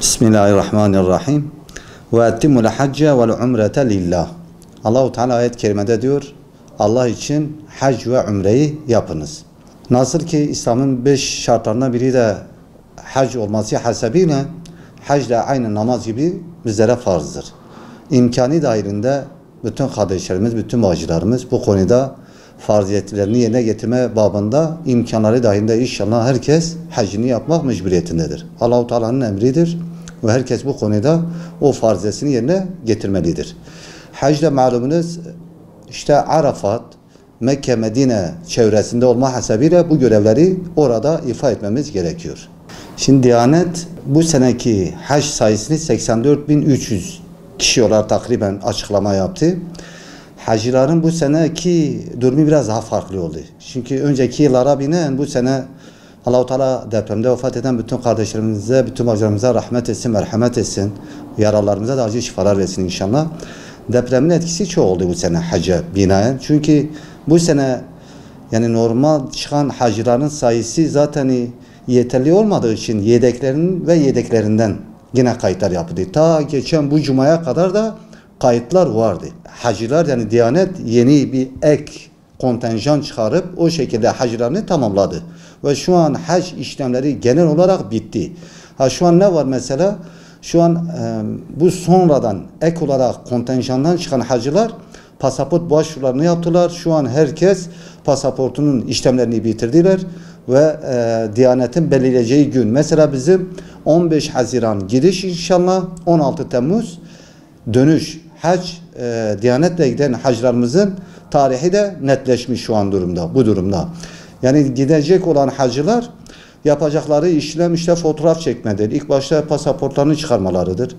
Bismillahirrahmanirrahim. Ve ettimul hacca vel umrete lillah. Allahu Teala ayet-i kerimede diyor, Allah için hac ve umreyi yapınız. Nasıl ki İslam'ın 5 şartlarından biri de hac olması hasebiyle hac da aynı namaz gibi bizlere farzdır. İmkanı dahilinde bütün kardeşlerimiz, bütün bacılarımız bu konuda farziyetlerini yerine getirme babında imkanları dahilinde inşallah herkes hacını yapmak mecburiyetindedir. Allah-u Teala'nın emridir ve herkes bu konuda o farziyetini yerine getirmelidir. Hacda malumunuz işte Arafat, Mekke, Medine çevresinde olma hasebiyle bu görevleri orada ifa etmemiz gerekiyor. Şimdi Diyanet bu seneki hac sayısını 84.300 kişi olarak takriben açıklama yaptı. Hacıların bu seneki durumu biraz daha farklı oldu. Çünkü önceki yıllara binen bu sene Allah-u Teala depremde vefat eden bütün kardeşlerimize, bütün bacılarımıza rahmet etsin, merhamet etsin. Yaralarımıza da acil şifalar versin inşallah. Depremin etkisi çok oldu bu sene hacca binaen. Çünkü bu sene yani normal çıkan hacıların sayısı zaten yeterli olmadığı için yedeklerinin ve yedeklerinden yine kayıtlar yapıldı. Ta geçen bu cumaya kadar da kayıtlar vardı. Hacılar yani Diyanet yeni bir ek kontenjan çıkarıp o şekilde hacılarını tamamladı. Ve şu an hac işlemleri genel olarak bitti. Şu an ne var mesela? Şu an bu sonradan ek olarak kontenjandan çıkan hacılar pasaport başvurularını yaptılar. Şu an herkes pasaportunun işlemlerini bitirdiler ve Diyanet'in belirleyeceği gün. Mesela bizim 15 Haziran gidiş inşallah, 16 Temmuz dönüş. Hac Diyanet'le giden hacılarımızın tarihi de netleşmiş şu an bu durumda. Yani gidecek olan hacılar yapacakları işlem işte fotoğraf çekmedir. İlk başta pasaportlarını çıkarmalarıdır.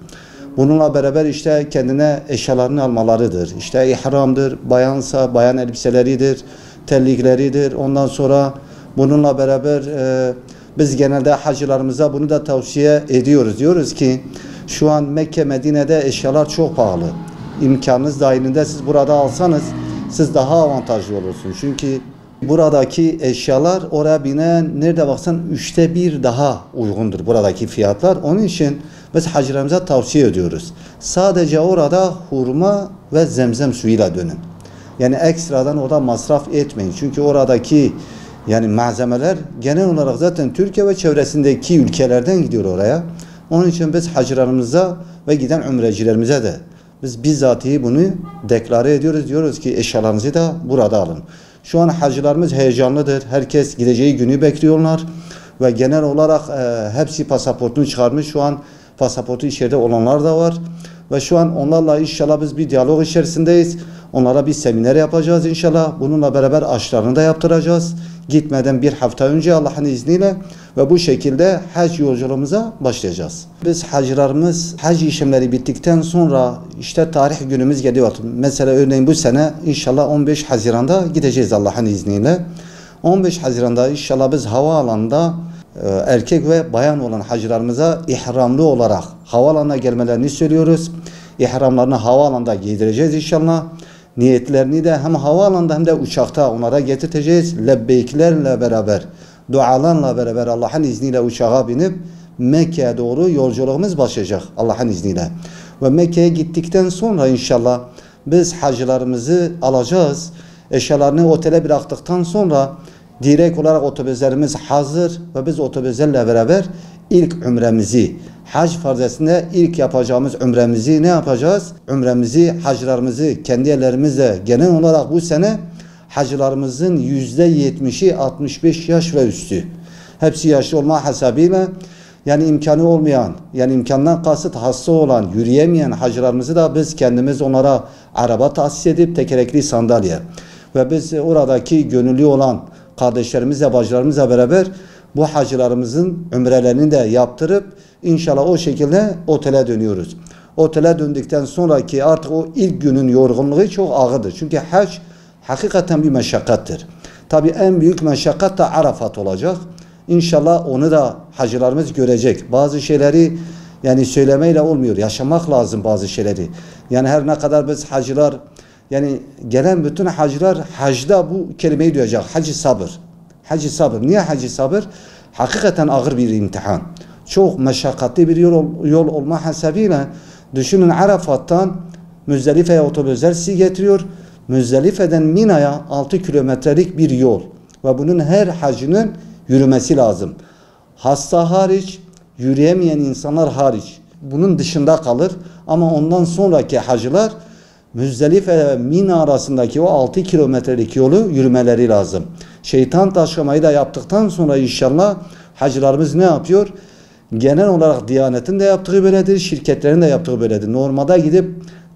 Bununla beraber işte kendine eşyalarını almalarıdır. İşte ihramdır, bayansa bayan elbiseleridir, terlikleridir. Ondan sonra bununla beraber biz genelde hacılarımıza bunu da tavsiye ediyoruz. Diyoruz ki şu an Mekke, Medine'de eşyalar çok pahalı. İmkanınız dahilinde siz burada alsanız siz daha avantajlı olursunuz. Çünkü buradaki eşyalar oraya binen nerede baksan 1/3 daha uygundur buradaki fiyatlar. Onun için biz hacılarımıza tavsiye ediyoruz. Sadece orada hurma ve zemzem suyuyla dönün. Yani ekstradan orada masraf etmeyin. Çünkü oradaki yani malzemeler genel olarak zaten Türkiye ve çevresindeki ülkelerden gidiyor oraya. Onun için biz hacılarımıza ve giden umrecilerimize de biz bizzatihi bunu deklare ediyoruz. Diyoruz ki eşyalarınızı da burada alın. Şu an hacılarımız heyecanlıdır. Herkes gideceği günü bekliyorlar. Ve genel olarak hepsi pasaportunu çıkarmış. Şu an pasaportu içeride olanlar da var. Ve şu an onlarla inşallah biz bir diyalog içerisindeyiz. Onlara bir seminer yapacağız inşallah. Bununla beraber aşılarını da yaptıracağız. Gitmeden bir hafta önce Allah'ın izniyle ve bu şekilde hac yolculuğumuza başlayacağız. Biz hacılarımız hac işlemleri bittikten sonra işte tarih günümüz geliyor. Mesela örneğin bu sene inşallah 15 Haziran'da gideceğiz Allah'ın izniyle. 15 Haziran'da inşallah biz havaalanında erkek ve bayan olan hacılarımıza ihramlı olarak havaalanına gelmelerini söylüyoruz. İhramlarını havaalanında giydireceğiz inşallah. Niyetlerini de hem havaalanında hem de uçakta onlara getireceğiz. Lebbeyklerle beraber, dualarla beraber Allah'ın izniyle uçağa binip Mekke'ye doğru yolculuğumuz başlayacak Allah'ın izniyle. Ve Mekke'ye gittikten sonra inşallah biz hacılarımızı alacağız. Eşyalarını otele bıraktıktan sonra direkt olarak otobüslerimiz hazır ve biz otobüslerle beraber ilk umremizi, hac farzesinde ilk yapacağımız umremizi ne yapacağız? Umremizi, hacılarımızı kendi ellerimizle genel olarak bu sene hacılarımızın %70'i 65 yaş ve üstü. Hepsi yaşlı olma hasebiyle yani imkanı olmayan, yani imkandan kasıt hasta olan, yürüyemeyen hacılarımızı da biz kendimiz onlara araba tahsis edip tekerlekli sandalye ve biz oradaki gönüllü olan kardeşlerimizle, bacılarımızla beraber bu hacılarımızın umrelerini de yaptırıp inşallah o şekilde otele dönüyoruz. Otele döndükten sonraki artık o ilk günün yorgunluğu çok ağırdır. Çünkü hac hakikaten bir meşakkattır. Tabi en büyük meşakkat da Arafat olacak. İnşallah onu da hacılarımız görecek. Bazı şeyleri yani söylemeyle olmuyor. Yaşamak lazım bazı şeyleri. Yani her ne kadar biz hacılar yani gelen bütün hacılar hacda bu kelimeyi duyacak. Hacı sabır. Hacı sabır. Niye hacı sabır? Hakikaten ağır bir imtihan. çok meşakkatli bir yol olma hasebiyle düşünün, Arafat'tan Müzdelife'ye otobüsler sizi getiriyor. Müzdelife'den Mina'ya 6 kilometrelik bir yol ve bunun her hacının yürümesi lazım. Hasta hariç, yürüyemeyen insanlar hariç. Bunun dışında kalır ama ondan sonraki hacılar Müzdelife ve Mina arasındaki o 6 kilometrelik yolu yürümeleri lazım. Şeytan taşlamayı da yaptıktan sonra inşallah hacılarımız ne yapıyor? Genel olarak Diyanet'in de yaptığı böyledir, şirketlerin de yaptığı böyledir. Normalde gidip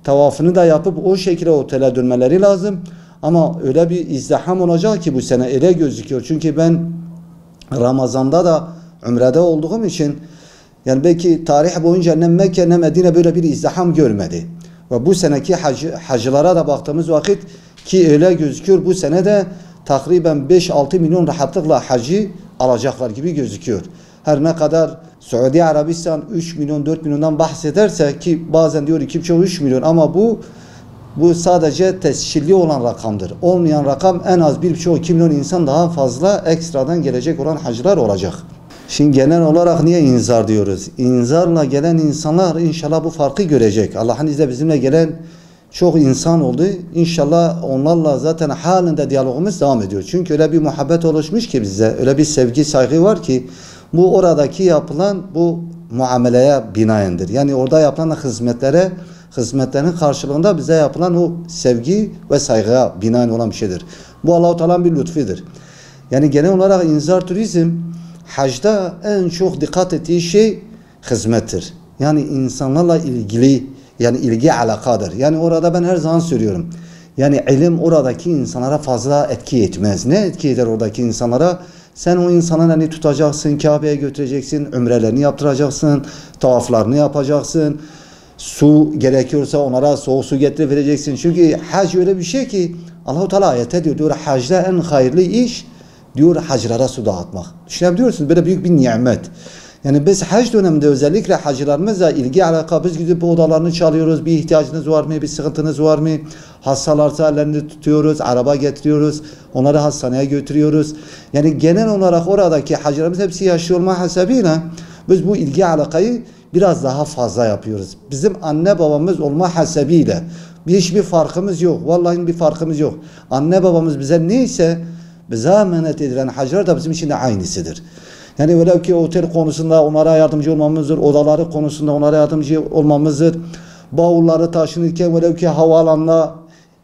tavafını da yapıp o şekilde otele dönmeleri lazım. Ama öyle bir izdiham olacak ki bu sene öyle gözüküyor. Çünkü ben Ramazan'da da Ümre'de olduğum için yani belki tarih boyunca ne Mekke ne Medine böyle bir izdiham görmedi. Ve bu seneki hacılara da baktığımız vakit ki öyle gözüküyor, bu sene de takriben 5-6 milyon rahatlıkla hacı alacaklar gibi gözüküyor. Her ne kadar Suudi Arabistan 3 milyon 4 milyondan bahsederse ki bazen diyor 2,5-3 milyon ama bu sadece tescilli olan rakamdır. Olmayan rakam en az 1,5-2 milyon insan daha fazla ekstradan gelecek olan hacılar olacak. Şimdi genel olarak niye inzar diyoruz? İnzarla gelen insanlar inşallah bu farkı görecek. Allah'ın izniyle bizimle gelen çok insan oldu. İnşallah onlarla zaten halinde diyalogumuz devam ediyor. Çünkü öyle bir muhabbet oluşmuş ki bize, öyle bir sevgi, saygı var ki bu oradaki yapılan bu muameleye binaendir. Yani orada yapılan hizmetlerin karşılığında bize yapılan o sevgi ve saygıya binaen olan bir şeydir. Bu Allah-u Teala'nın bir lütfidir. Yani genel olarak inzar turizm hacda en çok dikkat ettiği şey hizmettir. Yani insanlarla ilgili, yani ilgi alakadır. Yani orada ben her zaman söylüyorum. Yani ilim oradaki insanlara fazla etki etmez. Ne etki eder oradaki insanlara? Sen o insanın elini tutacaksın, Kabe'ye götüreceksin, ümrelerini yaptıracaksın, tavaflarını yapacaksın. Su gerekiyorsa onlara soğuk su getirip vereceksin. Çünkü hac öyle bir şey ki Allah-u Teala ayette diyor hacda en hayırlı iş diyor hacılara su dağıtmak. Düşünebiliyorsunuz, böyle büyük bir nimet. Yani biz hac döneminde özellikle hacılarımızla ilgi alaka biz gidip odalarını çalıyoruz. Bir ihtiyacınız var mı? Bir sıkıntınız var mı? Hastalarsa ellerini tutuyoruz. Araba getiriyoruz. Onları hastaneye götürüyoruz. Yani genel olarak oradaki hacılarımız hepsi yaşlı olma hasebiyle biz bu ilgi alakayı biraz daha fazla yapıyoruz. Bizim anne babamız olma hasebiyle hiçbir farkımız yok. Vallahi bir farkımız yok. Anne babamız bize neyse bize emanet edilen hacılar da bizim için de aynısıdır. Yani velev ki otel konusunda onlara yardımcı olmamızdır, odaları konusunda onlara yardımcı olmamızdır, bavulları taşınırken, velev ki havaalanına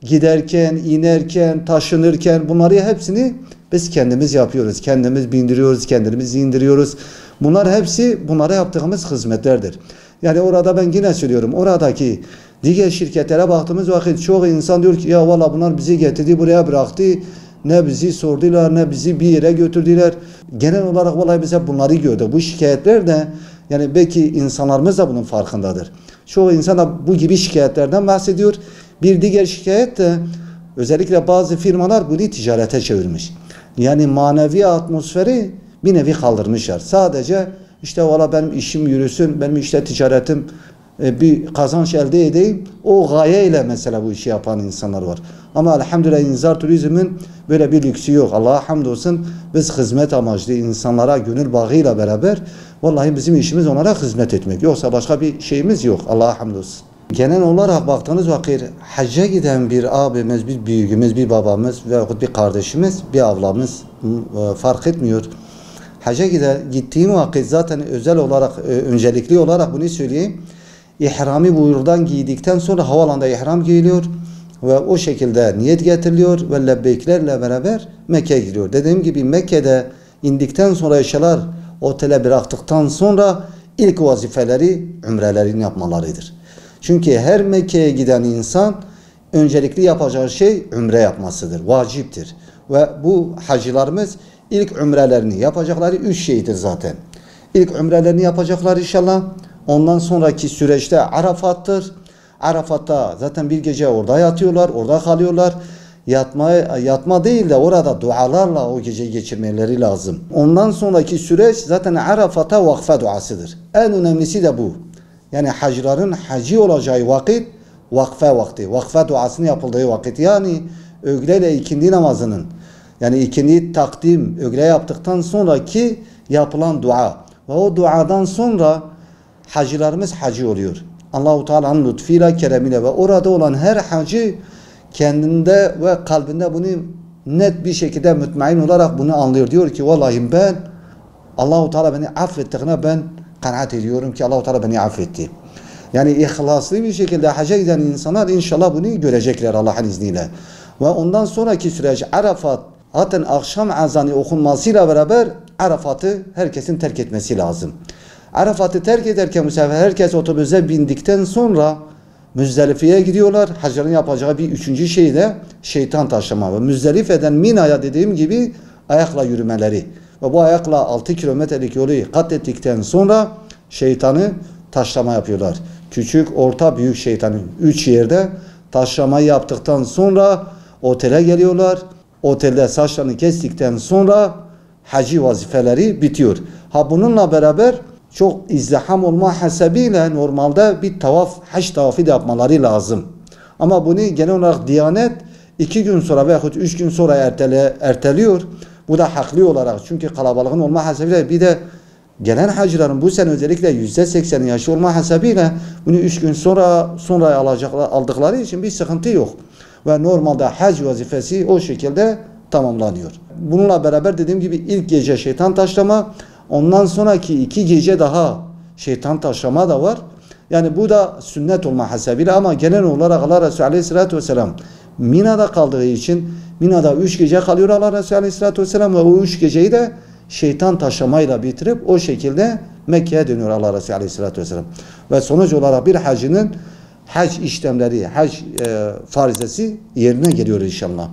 giderken, inerken, taşınırken bunları hepsini biz kendimiz yapıyoruz. Kendimiz bindiriyoruz, kendimiz indiriyoruz. Bunlar hepsi bunlara yaptığımız hizmetlerdir. Yani orada ben yine söylüyorum, oradaki diğer şirketlere baktığımız vakit çok insan diyor ki ya valla bunlar bizi getirdi buraya bıraktı. Ne bizi sordular, ne bizi bir yere götürdüler. Genel olarak vallahi biz hep bunları gördük. Bu şikayetler de yani belki insanlarımız da bunun farkındadır. Çoğu insan da bu gibi şikayetlerden bahsediyor. Bir diğer şikayet de özellikle bazı firmalar bunu ticarete çevirmiş. Yani manevi atmosferi bir nevi kaldırmışlar. Sadece işte valla benim işim yürüsün, benim işte ticaretim bir kazanç elde edeyim. O gayeyle mesela bu işi yapan insanlar var. Ama elhamdülillah inzar turizmin böyle bir lüksü yok. Allah'a hamdolsun biz hizmet amaçlı insanlara gönül bağıyla beraber vallahi bizim işimiz onlara hizmet etmek. Yoksa başka bir şeyimiz yok. Allah'a hamdolsun. Genel olarak baktığınız vakit hacca giden bir abimiz, bir büyüğümüz, bir babamız veyahut bir kardeşimiz, bir ablamız fark etmiyor. Hacca gittiğim vakit zaten özel olarak, öncelikli olarak bunu söyleyeyim. İhrami buyurdan giydikten sonra havalanda ihram giyiliyor ve o şekilde niyet getiriliyor ve lebbeyiklerle beraber Mekke'ye gidiyor. Dediğim gibi Mekke'de indikten sonra eşyalar otele bıraktıktan sonra ilk vazifeleri ümrelerini yapmalarıdır. Çünkü her Mekke'ye giden insan öncelikli yapacağı şey ümre yapmasıdır, vaciptir. Ve bu hacılarımız ilk ümrelerini yapacakları 3 şeydir zaten. İlk ümrelerini yapacaklar inşallah. Ondan sonraki süreçte Arafat'tır. Arafat'ta zaten bir gece orada yatıyorlar, orada kalıyorlar. Yatma değil de orada dualarla o geceyi geçirmeleri lazım. Ondan sonraki süreç zaten Arafat'a vakfe duasıdır. En önemlisi de bu. Yani hacıların hacı olacağı vakit vakfe vakti. Vakfe duasının yapıldığı vakit. Yani öğle ikindi namazının yani ikindi takdim öğle yaptıktan sonraki yapılan dua. Ve o duadan sonra hacılarımız hacı oluyor. Allahu Teala'nın lütfuyla, keremiyle ve orada olan her hacı kendinde ve kalbinde bunu net bir şekilde mutmain olarak bunu anlıyor. Diyor ki vallahi ben Allahu Teala beni affettiğine ben kanaat ediyorum ki Allahu Teala beni affetti. Yani ihlaslı bir şekilde hacca giden insanlar inşallah bunu görecekler Allah'ın izniyle. Ve ondan sonraki süreç Arafat, zaten akşam azanı okunmasıyla beraber Arafat'ı herkesin terk etmesi lazım. Arafat'ı terk ederken bu sefer herkes otobüse bindikten sonra Müzdelife'ye gidiyorlar. Hacların yapacağı bir üçüncü şey de şeytan taşlama. Ve Müzdelife'den Mina'ya dediğim gibi ayakla yürümeleri. Ve bu ayakla 6 kilometrelik yolu kat ettikten sonra şeytanı taşlama yapıyorlar. Küçük, orta, büyük şeytanı 3 yerde taşlamayı yaptıktan sonra otele geliyorlar. Otelde saçlarını kestikten sonra hacı vazifeleri bitiyor. Ha bununla beraber çok izdiham olma hasebiyle normalde bir tavaf, hac tavafı da yapmaları lazım. Ama bunu genel olarak Diyanet 2 gün sonra veya 3 gün sonra erteliyor. Bu da haklı olarak, çünkü kalabalığın olma hasebiyle bir de gelen hacıların bu sene özellikle %80 yaşı olma hasebiyle bunu 3 gün sonra aldıkları için bir sıkıntı yok. Ve normalde hac vazifesi o şekilde tamamlanıyor. Bununla beraber dediğim gibi ilk gece şeytan taşlama, ondan sonraki 2 gece daha şeytan taşlama da var. Yani bu da sünnet olma hasebiyle, ama genel olarak Allah Resulü Aleyhisselatü Vesselam Mina'da kaldığı için Mina'da 3 gece kalıyor Allah Resulü Aleyhisselatü Vesselam ve o 3 geceyi de şeytan taşlamayla bitirip o şekilde Mekke'ye dönüyor Allah Resulü Aleyhisselatü Vesselam. Ve sonuç olarak bir hacının hac işlemleri, hac farizesi yerine geliyor inşallah.